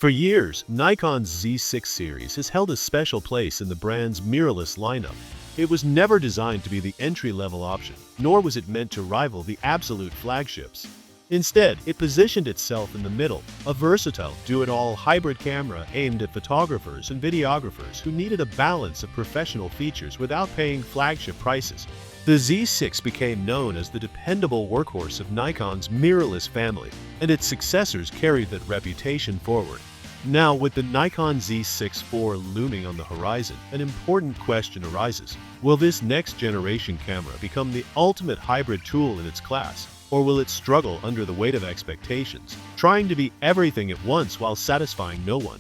For years, Nikon's Z6 series has held a special place in the brand's mirrorless lineup. It was never designed to be the entry-level option, nor was it meant to rival the absolute flagships. Instead, it positioned itself in the middle, a versatile, do-it-all hybrid camera aimed at photographers and videographers who needed a balance of professional features without paying flagship prices. The Z6 became known as the dependable workhorse of Nikon's mirrorless family, and its successors carried that reputation forward. Now, with the Nikon Z6 IV looming on the horizon, an important question arises. Will this next-generation camera become the ultimate hybrid tool in its class, or will it struggle under the weight of expectations, trying to be everything at once while satisfying no one?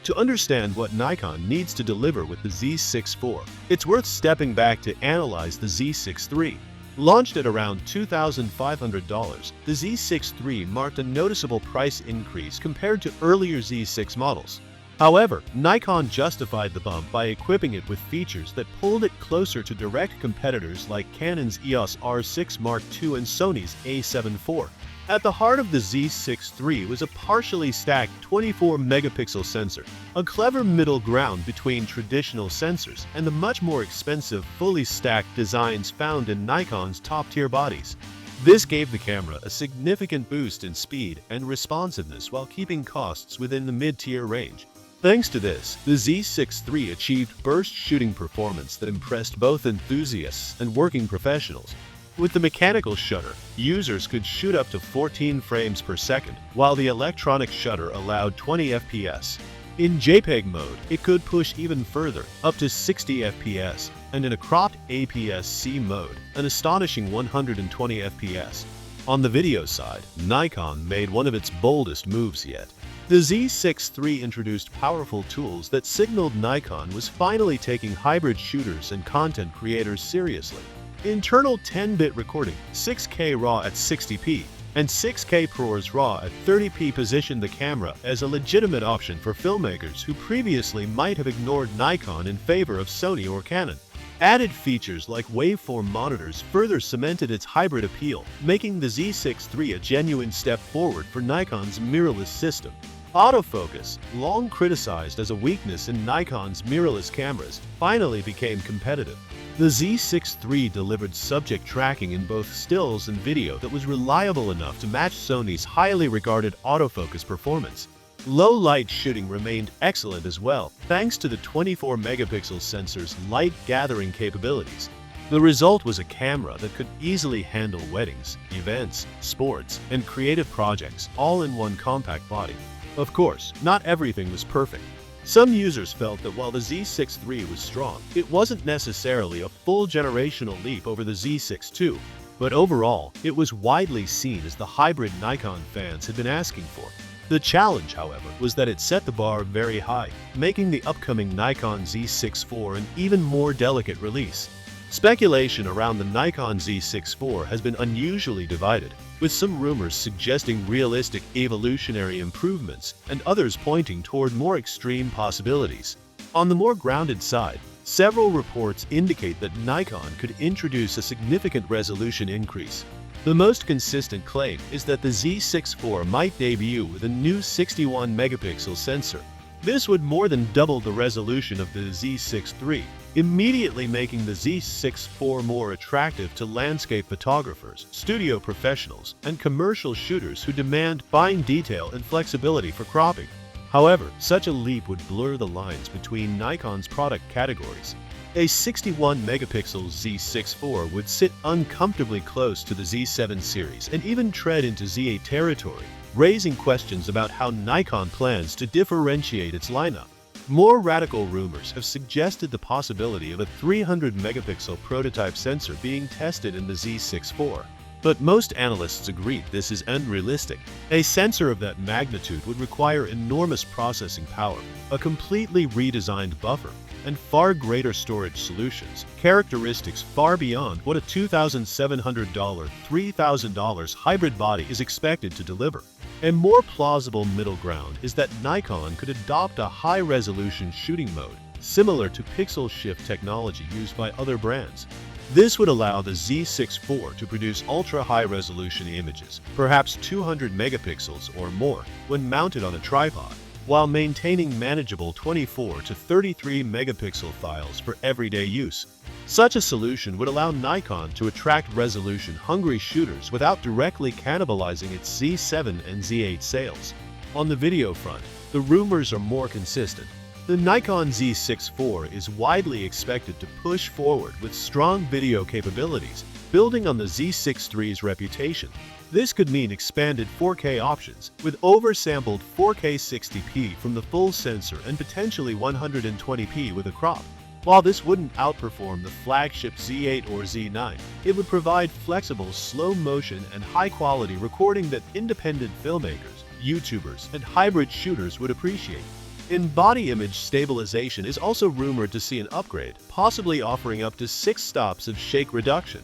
To understand what Nikon needs to deliver with the Z6 IV, it's worth stepping back to analyze the Z6 III. Launched at around $2,500, the Z6 III marked a noticeable price increase compared to earlier Z6 models. However, Nikon justified the bump by equipping it with features that pulled it closer to direct competitors like Canon's EOS R6 Mark II and Sony's A7 IV. At the heart of the Z6 III was a partially stacked 24-megapixel sensor, a clever middle ground between traditional sensors and the much more expensive fully stacked designs found in Nikon's top-tier bodies. This gave the camera a significant boost in speed and responsiveness while keeping costs within the mid-tier range. Thanks to this, the Z6 III achieved burst shooting performance that impressed both enthusiasts and working professionals. With the mechanical shutter, users could shoot up to 14 frames per second, while the electronic shutter allowed 20 FPS. In JPEG mode, it could push even further, up to 60 FPS, and in a cropped APS-C mode, an astonishing 120 FPS. On the video side, Nikon made one of its boldest moves yet. The Z6 III introduced powerful tools that signaled Nikon was finally taking hybrid shooters and content creators seriously. Internal 10-bit recording, 6K RAW at 60p, and 6K ProRes RAW at 30p positioned the camera as a legitimate option for filmmakers who previously might have ignored Nikon in favor of Sony or Canon. Added features like waveform monitors further cemented its hybrid appeal, making the Z6 III a genuine step forward for Nikon's mirrorless system. Autofocus, long criticized as a weakness in Nikon's mirrorless cameras, finally became competitive. The Z6 III delivered subject tracking in both stills and video that was reliable enough to match Sony's highly regarded autofocus performance. Low-light shooting remained excellent as well, thanks to the 24-megapixel sensor's light-gathering capabilities. The result was a camera that could easily handle weddings, events, sports, and creative projects, all in one compact body. Of course, not everything was perfect. Some users felt that while the Z6 III was strong, it wasn't necessarily a full generational leap over the Z6 II, but overall, it was widely seen as the hybrid Nikon fans had been asking for. The challenge, however, was that it set the bar very high, making the upcoming Nikon Z6 IV an even more delicate release. Speculation around the Nikon Z6 IV has been unusually divided, with some rumors suggesting realistic evolutionary improvements and others pointing toward more extreme possibilities. On the more grounded side, several reports indicate that Nikon could introduce a significant resolution increase. The most consistent claim is that the Z6 IV might debut with a new 61-megapixel sensor. This would more than double the resolution of the Z6 III, immediately making the Z6 IV more attractive to landscape photographers, studio professionals, and commercial shooters who demand fine detail and flexibility for cropping. However, such a leap would blur the lines between Nikon's product categories. A 61-megapixel Z6 IV would sit uncomfortably close to the Z7 series and even tread into Z8 territory, raising questions about how Nikon plans to differentiate its lineup. More radical rumors have suggested the possibility of a 300-megapixel prototype sensor being tested in the Z6 IV. But most analysts agree this is unrealistic. A sensor of that magnitude would require enormous processing power, a completely redesigned buffer, and far greater storage solutions, characteristics far beyond what a $2,700, $3,000 hybrid body is expected to deliver. A more plausible middle ground is that Nikon could adopt a high-resolution shooting mode, similar to pixel shift technology used by other brands. This would allow the Z6 IV to produce ultra-high-resolution images, perhaps 200 megapixels or more, when mounted on a tripod, while maintaining manageable 24 to 33 megapixel files for everyday use. Such a solution would allow Nikon to attract resolution-hungry shooters without directly cannibalizing its Z7 and Z8 sales. On the video front, the rumors are more consistent. The Nikon Z6 IV is widely expected to push forward with strong video capabilities, building on the Z6 III's reputation. This could mean expanded 4K options, with oversampled 4K 60p from the full sensor and potentially 120p with a crop. While this wouldn't outperform the flagship Z8 or Z9, it would provide flexible slow-motion and high-quality recording that independent filmmakers, YouTubers, and hybrid shooters would appreciate. In body image stabilization is also rumored to see an upgrade, possibly offering up to 6 stops of shake reduction.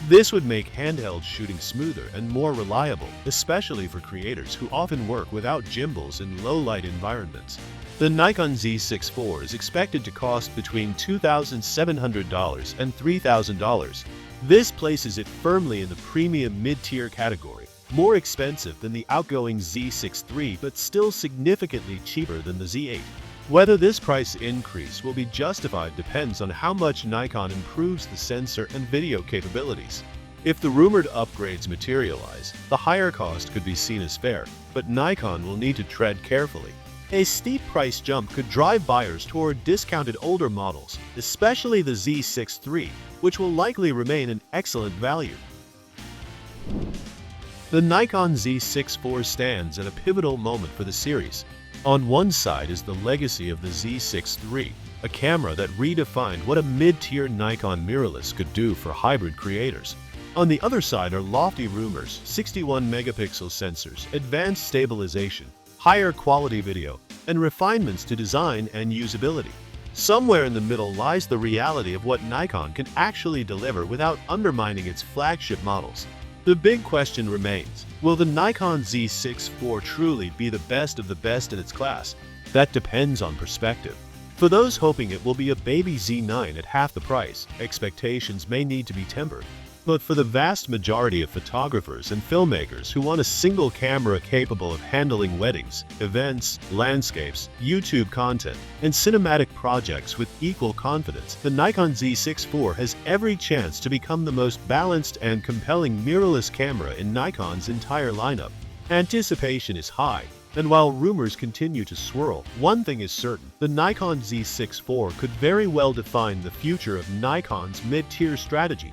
This would make handheld shooting smoother and more reliable, especially for creators who often work without gimbals in low-light environments. The Nikon Z6 IV is expected to cost between $2,700 and $3,000. This places it firmly in the premium mid-tier category, more expensive than the outgoing Z6 III but still significantly cheaper than the Z8. Whether this price increase will be justified depends on how much Nikon improves the sensor and video capabilities. If the rumored upgrades materialize, the higher cost could be seen as fair, but Nikon will need to tread carefully. A steep price jump could drive buyers toward discounted older models, especially the Z6 III, which will likely remain an excellent value. The Nikon Z6 IV stands at a pivotal moment for the series. On one side is the legacy of the Z6 III, a camera that redefined what a mid-tier Nikon mirrorless could do for hybrid creators. On the other side are lofty rumors, 61-megapixel sensors, advanced stabilization, higher quality video, and refinements to design and usability. Somewhere in the middle lies the reality of what Nikon can actually deliver without undermining its flagship models. The big question remains, will the Nikon Z6 IV truly be the best of the best in its class? That depends on perspective. For those hoping it will be a baby Z9 at half the price, expectations may need to be tempered. But for the vast majority of photographers and filmmakers who want a single camera capable of handling weddings, events, landscapes, YouTube content, and cinematic projects with equal confidence, the Nikon Z6 IV has every chance to become the most balanced and compelling mirrorless camera in Nikon's entire lineup. Anticipation is high, and while rumors continue to swirl, one thing is certain: the Nikon Z6 IV could very well define the future of Nikon's mid-tier strategy.